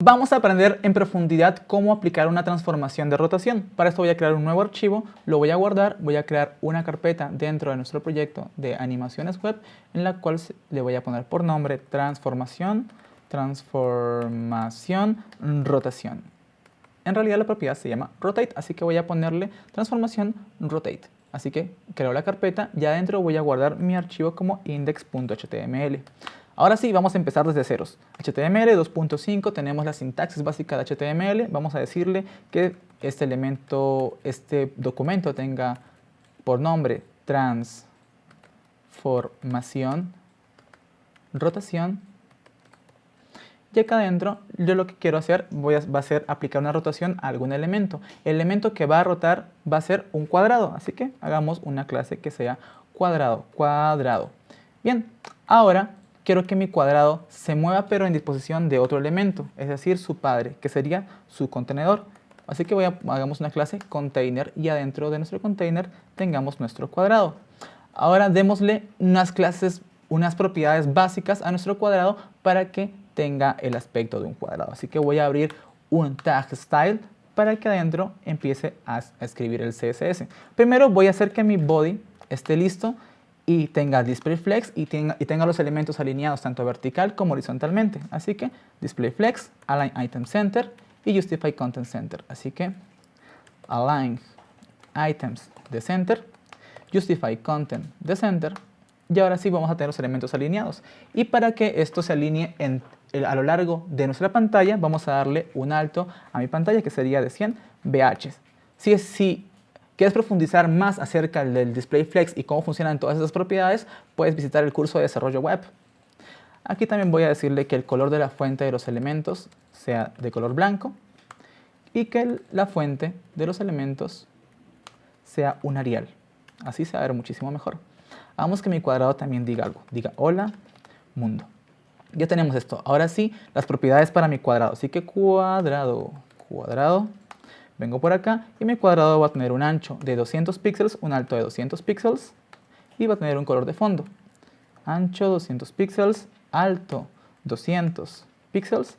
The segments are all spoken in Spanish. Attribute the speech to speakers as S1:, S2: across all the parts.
S1: Vamos a aprender en profundidad cómo aplicar una transformación de rotación. Para esto voy a crear un nuevo archivo, lo voy a guardar, voy a crear una carpeta dentro de nuestro proyecto de animaciones web en la cual le voy a poner por nombre transformación, rotación. En realidad la propiedad se llama rotate, así que voy a ponerle transformación rotate. Así que creo la carpeta y adentro voy a guardar mi archivo como index.html. Ahora sí, vamos a empezar desde ceros. HTML 2.5, tenemos la sintaxis básica de HTML. Vamos a decirle que este documento tenga por nombre transformación, rotación. Y acá adentro, yo lo que quiero hacer va a ser aplicar una rotación a algún elemento. El elemento que va a rotar va a ser un cuadrado, así que hagamos una clase que sea cuadrado. Bien, ahora quiero que mi cuadrado se mueva pero en disposición de otro elemento, es decir, su padre, que sería su contenedor. Así que hagamos una clase container y adentro de nuestro container tengamos nuestro cuadrado. Ahora démosle unas propiedades básicas a nuestro cuadrado para que tenga el aspecto de un cuadrado. Así que voy a abrir un tag style para que adentro empiece a escribir el CSS. Primero voy a hacer que mi body esté listo y tenga display flex y tenga los elementos alineados tanto vertical como horizontalmente. Así que display flex, align item center y justify content center. Así que align items de center, justify content de center, y ahora sí vamos a tener los elementos alineados. Y para que esto se alinee a lo largo de nuestra pantalla, vamos a darle un alto a mi pantalla que sería de 100 VH. Si quieres profundizar más acerca del display flex y cómo funcionan todas esas propiedades, puedes visitar el curso de desarrollo web. Aquí también voy a decirle que el color de la fuente de los elementos sea de color blanco y que la fuente de los elementos sea un Arial. Así se va a ver muchísimo mejor. Hagamos que mi cuadrado también diga algo. Diga hola mundo. Ya tenemos esto. Ahora sí, las propiedades para mi cuadrado. Así que cuadrado. Vengo por acá y mi cuadrado va a tener un ancho de 200 píxeles, un alto de 200 píxeles y va a tener un color de fondo. Ancho 200 píxeles, alto 200 píxeles.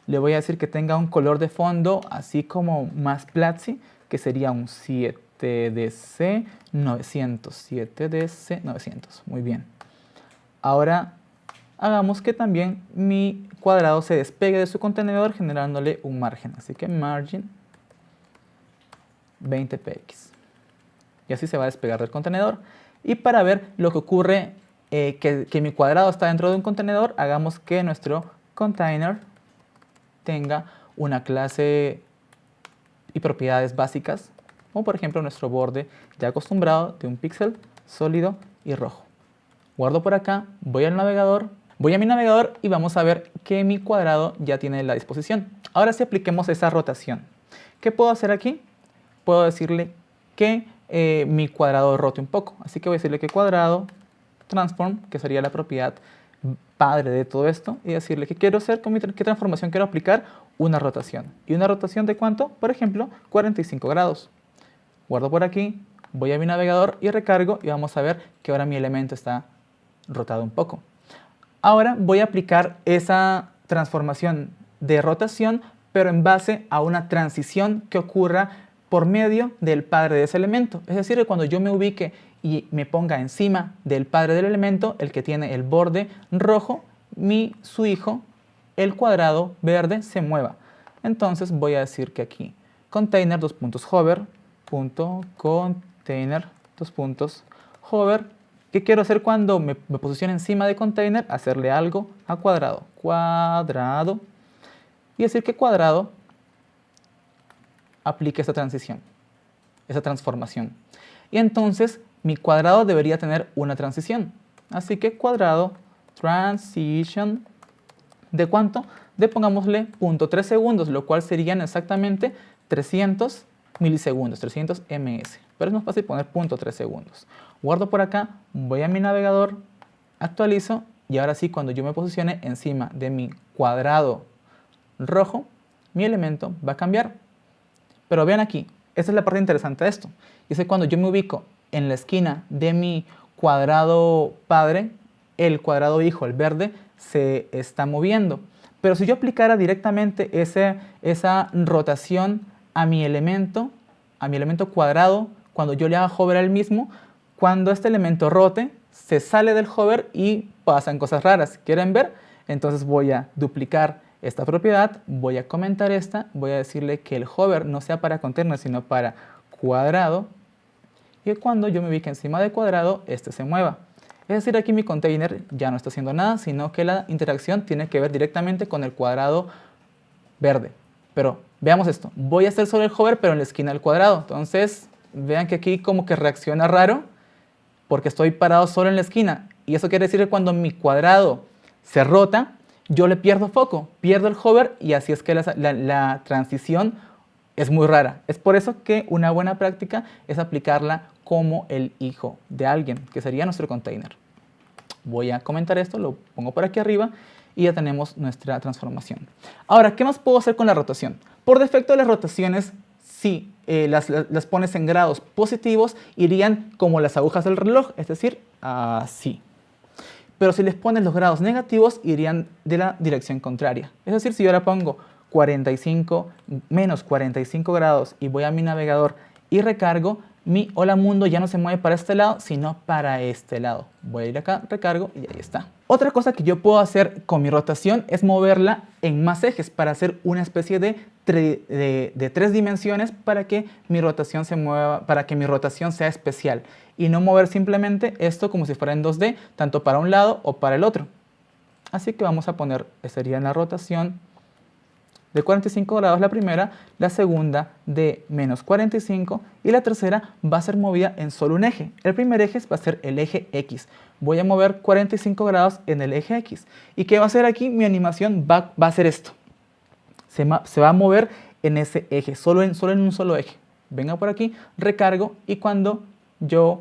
S1: Le voy a decir que tenga un color de fondo así como más Platzi, que sería un 7DC 900. 7DC 900. Muy bien. Ahora hagamos que también mi cuadrado se despegue de su contenedor generándole un margen. Así que margin 20 px. Y así se va a despegar del contenedor. Y para ver lo que ocurre, que mi cuadrado está dentro de un contenedor, hagamos que nuestro container tenga una clase y propiedades básicas, como por ejemplo nuestro borde ya acostumbrado de un píxel sólido y rojo. Guardo por acá, voy a mi navegador y vamos a ver que mi cuadrado ya tiene la disposición. Ahora sí apliquemos esa rotación. ¿Qué puedo hacer aquí? Puedo decirle que mi cuadrado rote un poco. Así que voy a decirle que cuadrado transform, que sería la propiedad padre de todo esto, y decirle que quiero hacer, qué transformación quiero aplicar, una rotación. ¿Y una rotación de cuánto? Por ejemplo, 45 grados. Guardo por aquí, voy a mi navegador y recargo y vamos a ver que ahora mi elemento está rotado un poco. Ahora voy a aplicar esa transformación de rotación, pero en base a una transición que ocurra por medio del padre de ese elemento. Es decir, que cuando yo me ubique y me ponga encima del padre del elemento, el que tiene el borde rojo, su hijo, el cuadrado verde, se mueva. Entonces voy a decir que aquí container hover, container hover. ¿Qué quiero hacer cuando me posicione encima de container? Hacerle algo a cuadrado. Cuadrado. Y decir que cuadrado aplique esa transición, esa transformación. Y entonces mi cuadrado debería tener una transición. Así que cuadrado transition, ¿de cuánto? De pongámosle 0.3 segundos, lo cual serían exactamente 300 milisegundos, 300 ms. Pero es más fácil poner 0.3 segundos. Guardo por acá, voy a mi navegador, actualizo y ahora sí, cuando yo me posicione encima de mi cuadrado rojo, mi elemento va a cambiar. Pero vean aquí, esta es la parte interesante de esto. Y es que cuando yo me ubico en la esquina de mi cuadrado padre, el cuadrado hijo, el verde, se está moviendo. Pero si yo aplicara directamente esa rotación a mi elemento cuadrado, cuando yo le haga hover al mismo, cuando este elemento rote, se sale del hover y pasan cosas raras. ¿Quieren ver? Entonces voy a duplicar esta propiedad, voy a comentar esta, voy a decirle que el hover no sea para container, sino para cuadrado, y cuando yo me ubique encima de cuadrado, este se mueva. Es decir, aquí mi container ya no está haciendo nada, sino que la interacción tiene que ver directamente con el cuadrado verde. Pero veamos esto, voy a hacer solo el hover, pero en la esquina del cuadrado. Entonces, vean que aquí como que reacciona raro, porque estoy parado solo en la esquina. Y eso quiere decir que cuando mi cuadrado se rota, yo le pierdo foco, pierdo el hover, y así es que la transición es muy rara. Es por eso que una buena práctica es aplicarla como el hijo de alguien, que sería nuestro container. Voy a comentar esto, lo pongo por aquí arriba y ya tenemos nuestra transformación. Ahora, ¿qué más puedo hacer con la rotación? Por defecto, las rotaciones, si las pones en grados positivos, irían como las agujas del reloj, es decir, así. Pero si les pones los grados negativos, irían de la dirección contraria. Es decir, si yo ahora pongo menos 45 grados y voy a mi navegador y recargo, mi hola mundo ya no se mueve para este lado, sino para este lado. Voy a ir acá, recargo y ahí está. Otra cosa que yo puedo hacer con mi rotación es moverla en más ejes para hacer una especie de 3 dimensiones para que mi rotación se mueva, para que mi rotación sea especial y no mover simplemente esto como si fuera en 2D, tanto para un lado o para el otro. Así que vamos a poner, sería la rotación de 45 grados la primera, la segunda de menos 45 y la tercera va a ser movida en solo un eje. El primer eje va a ser el eje X. Voy a mover 45 grados en el eje X. ¿Y qué va a hacer aquí? Mi animación va a hacer esto. Se va a mover en ese eje, solo en un solo eje. Venga por aquí, recargo y cuando yo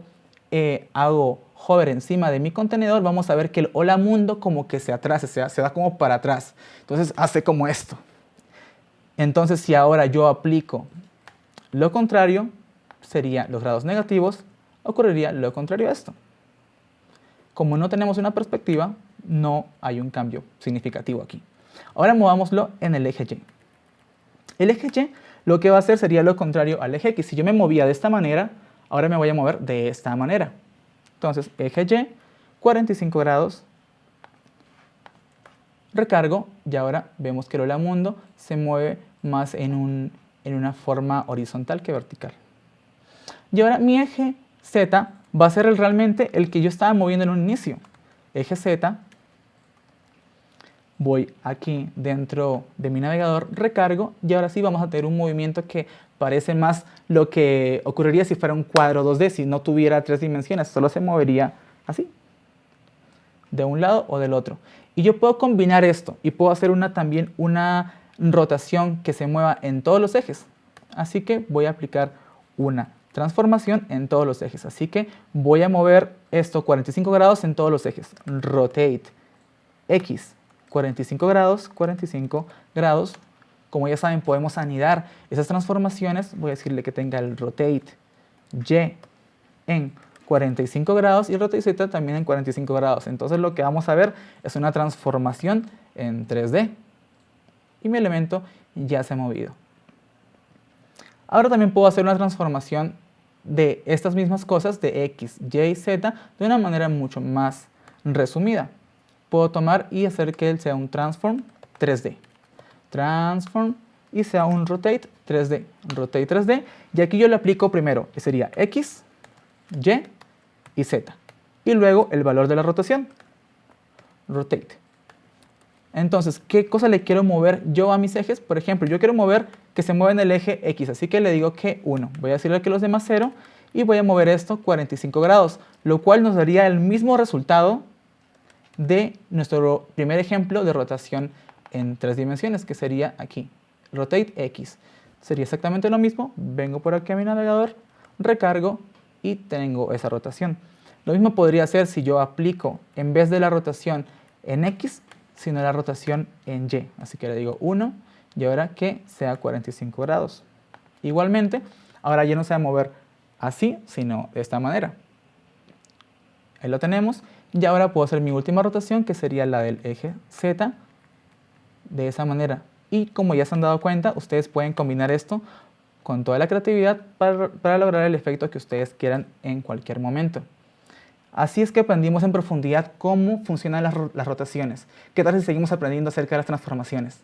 S1: hago hover encima de mi contenedor, vamos a ver que el hola mundo como que se atrasa, se da como para atrás. Entonces hace como esto. Entonces, si ahora yo aplico lo contrario, sería los grados negativos, ocurriría lo contrario a esto. Como no tenemos una perspectiva, no hay un cambio significativo aquí. Ahora movámoslo en el eje Y. El eje Y lo que va a hacer sería lo contrario al eje X. Si yo me movía de esta manera, ahora me voy a mover de esta manera. Entonces, eje Y, 45 grados, recargo y ahora vemos que el hola mundo se mueve más en una forma horizontal que vertical. Y ahora mi eje Z va a ser realmente el que yo estaba moviendo en un inicio. Eje Z, voy aquí dentro de mi navegador, recargo y ahora sí vamos a tener un movimiento que parece más lo que ocurriría si fuera un cuadro 2D, si no tuviera 3 dimensiones, solo se movería así, de un lado o del otro. Y yo puedo combinar esto y puedo hacer también una rotación que se mueva en todos los ejes. Así que voy a aplicar una transformación en todos los ejes. Así que voy a mover esto 45 grados en todos los ejes. Rotate X 45 grados, 45 grados. Como ya saben, podemos anidar esas transformaciones. Voy a decirle que tenga el rotate Y en 45 grados y rotate Z también en 45 grados. Entonces lo que vamos a ver es una transformación en 3D. Y mi elemento ya se ha movido. Ahora también puedo hacer una transformación de estas mismas cosas de X, Y y Z de una manera mucho más resumida. Puedo tomar y hacer que él sea un transform 3D. Transform y sea un rotate 3D. Rotate 3D. Y aquí yo le aplico primero, que sería X, Y y Z. Y luego el valor de la rotación. Rotate. Entonces, ¿qué cosa le quiero mover yo a mis ejes? Por ejemplo, yo quiero mover que se mueva en el eje X, así que le digo que 1. Voy a decirle que los demás 0 y voy a mover esto 45 grados, lo cual nos daría el mismo resultado de nuestro primer ejemplo de rotación en 3 dimensiones, que sería aquí, rotate X. Sería exactamente lo mismo, vengo por aquí a mi navegador, recargo y tengo esa rotación. Lo mismo podría hacer si yo aplico, en vez de la rotación en X, sino la rotación en Y. Así que le digo 1 y ahora que sea 45 grados. Igualmente, ahora ya no se va a mover así, sino de esta manera. Ahí lo tenemos. Y ahora puedo hacer mi última rotación, que sería la del eje Z. de esa manera. Y como ya se han dado cuenta, ustedes pueden combinar esto con toda la creatividad para lograr el efecto que ustedes quieran en cualquier momento. Así es que aprendimos en profundidad cómo funcionan las rotaciones. ¿Qué tal si seguimos aprendiendo acerca de las transformaciones?